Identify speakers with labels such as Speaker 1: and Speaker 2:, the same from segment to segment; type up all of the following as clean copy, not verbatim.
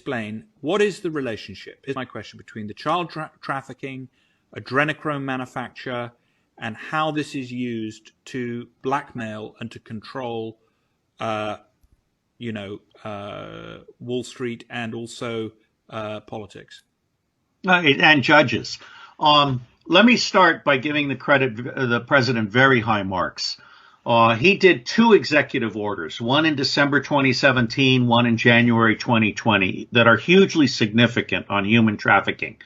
Speaker 1: explain what is the relationship, is my question, between the child trafficking, adrenochrome manufacture, and how this is used to blackmail and to control, Wall Street and also politics.
Speaker 2: And judges. Let me start by giving the president very high marks. He did 2 executive orders, one in December 2017, one in January 2020, that are hugely significant on human trafficking.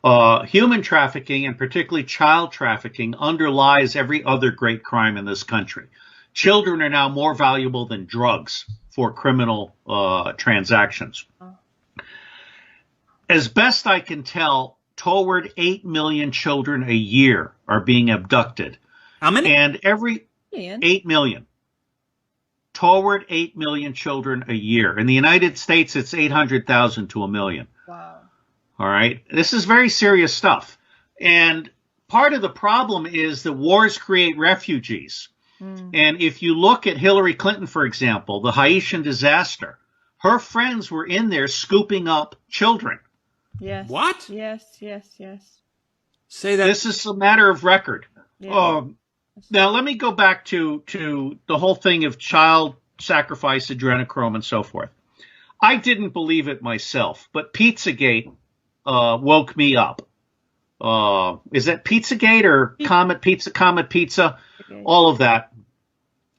Speaker 2: Human trafficking, and particularly child trafficking, underlies every other great crime in this country. Children are now more valuable than drugs for criminal transactions. As best I can tell, toward 8 million children a year are being abducted.
Speaker 1: How many?
Speaker 2: And 8 million. Toward 8 million children a year. In the United States, it's 800,000 to 1 million.
Speaker 3: Wow.
Speaker 2: All right. This is very serious stuff. And part of the problem is that wars create refugees. And if you look at Hillary Clinton, for example, the Haitian disaster, her friends were in there scooping up children.
Speaker 3: Yes.
Speaker 1: What?
Speaker 3: Yes.
Speaker 1: Say that.
Speaker 2: This is a matter of record.
Speaker 3: Yeah.
Speaker 2: Now, let me go back to the whole thing of child sacrifice, adrenochrome, and so forth. I didn't believe it myself, but Pizzagate woke me up. Is that Pizzagate or Comet Pizza? Okay. All of that.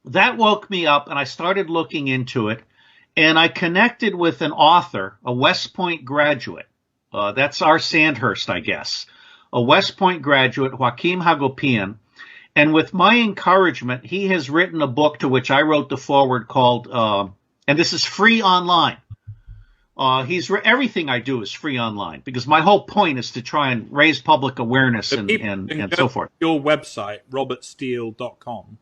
Speaker 2: That woke me up, and I started looking into it, and I connected with an author, a West Point graduate. That's our Sandhurst, I guess. A West Point graduate, Joaquim Hagopian. And with my encouragement, he has written a book to which I wrote the foreword called, and this is free online. Everything I do is free online because my whole point is to try and raise public awareness and so forth.
Speaker 1: Your website, robertsteele.com.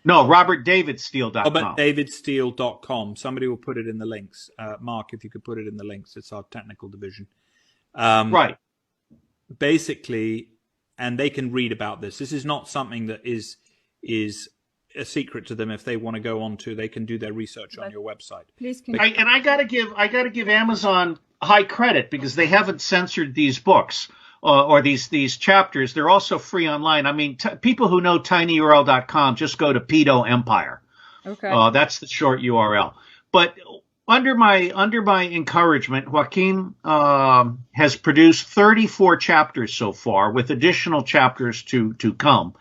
Speaker 2: No, robertdavidsteele.com.
Speaker 1: robertdavidsteele.com. Somebody will put it in the links. Mark, if you could put it in the links. It's our technical division.
Speaker 2: Right.
Speaker 1: Basically, and they can read about this. This is not something that is a secret to them. If they want to go on to, they can do their research on your website.
Speaker 3: Please,
Speaker 2: I gotta give Amazon high credit because they haven't censored these books or these chapters. They're also free online. I mean, people who know tinyurl.com just go to Pedo Empire.
Speaker 3: Okay.
Speaker 2: That's the short URL. But under my encouragement, Joaquin has produced 34 chapters so far, with additional chapters to come.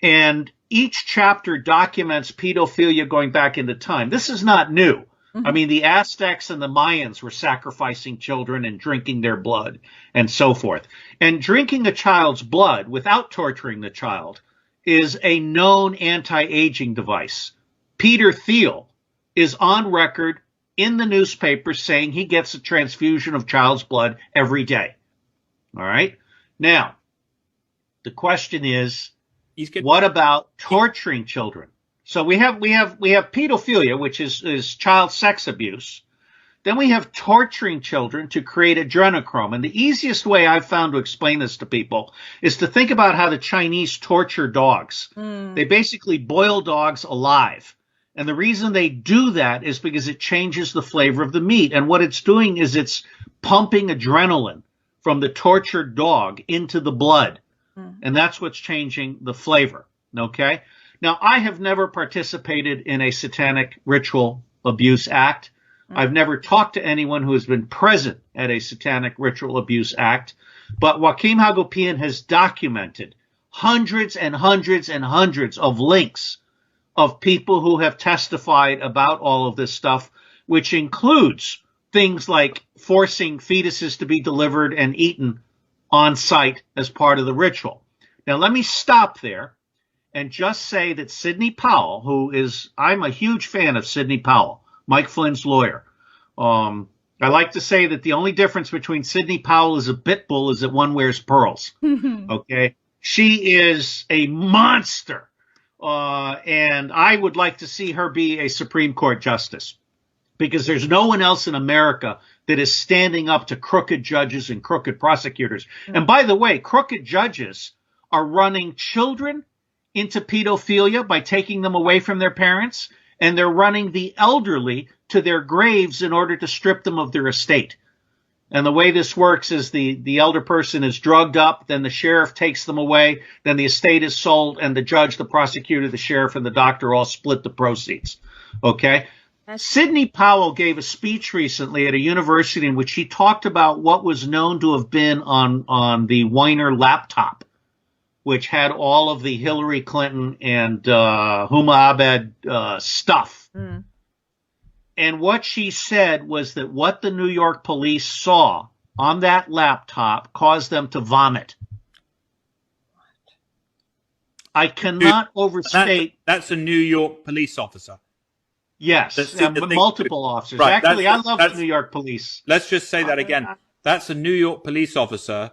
Speaker 2: And each chapter documents pedophilia going back into time. This is not new. Mm-hmm. I mean, the Aztecs and the Mayans were sacrificing children and drinking their blood and so forth. And drinking a child's blood without torturing the child is a known anti-aging device. Peter Thiel is on record in the newspaper saying he gets a transfusion of child's blood every day. All right. Now, the question is, what about torturing children? So we have pedophilia, which is child sex abuse. Then we have torturing children to create adrenochrome. And the easiest way I've found to explain this to people is to think about how the Chinese torture dogs. They basically boil dogs alive. And the reason they do that is because it changes the flavor of the meat. And what it's doing is it's pumping adrenaline from the tortured dog into the blood. And that's what's changing the flavor. Okay? Now, I have never participated in a satanic ritual abuse act. I've never talked to anyone who has been present at a satanic ritual abuse act. But Joaquim Hagopian has documented hundreds and hundreds and hundreds of links of people who have testified about all of this stuff, which includes things like forcing fetuses to be delivered and eaten on site as part of the ritual. Now, let me stop there and just say that Sidney Powell, I'm a huge fan of Sidney Powell, Mike Flynn's lawyer. I like to say that the only difference between Sidney Powell as a pit bull is that one wears pearls. Okay? She is a monster. And I would like to see her be a Supreme Court justice because there's no one else in America that is standing up to crooked judges and crooked prosecutors. And by the way, crooked judges are running children into pedophilia by taking them away from their parents, and they're running the elderly to their graves in order to strip them of their estate. And the way this works is the elder person is drugged up, then the sheriff takes them away, then the estate is sold, and the judge, the prosecutor, the sheriff, and the doctor all split the proceeds. Okay? Sidney Powell gave a speech recently at a university in which he talked about what was known to have been on the Weiner laptop, which had all of the Hillary Clinton and Huma Abed stuff. Mm. And what she said was that what the New York police saw on that laptop caused them to vomit. I cannot overstate.
Speaker 1: That's a New York police officer.
Speaker 2: Yes, multiple officers. Right, actually, I love the New York police.
Speaker 1: Let's just say that again. That's a New York police officer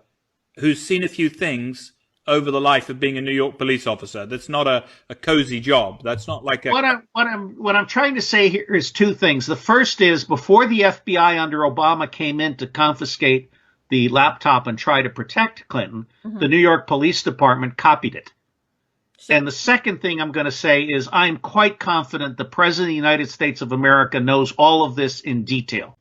Speaker 1: who's seen a few things over the life of being a New York police officer. That's not a cozy job. That's not like a...
Speaker 2: What I'm trying to say here is two things. The first is, before the FBI under Obama came in to confiscate the laptop and try to protect Clinton, the New York Police Department copied it. And the second thing I'm going to say is I'm quite confident the President of the United States of America knows all of this in detail.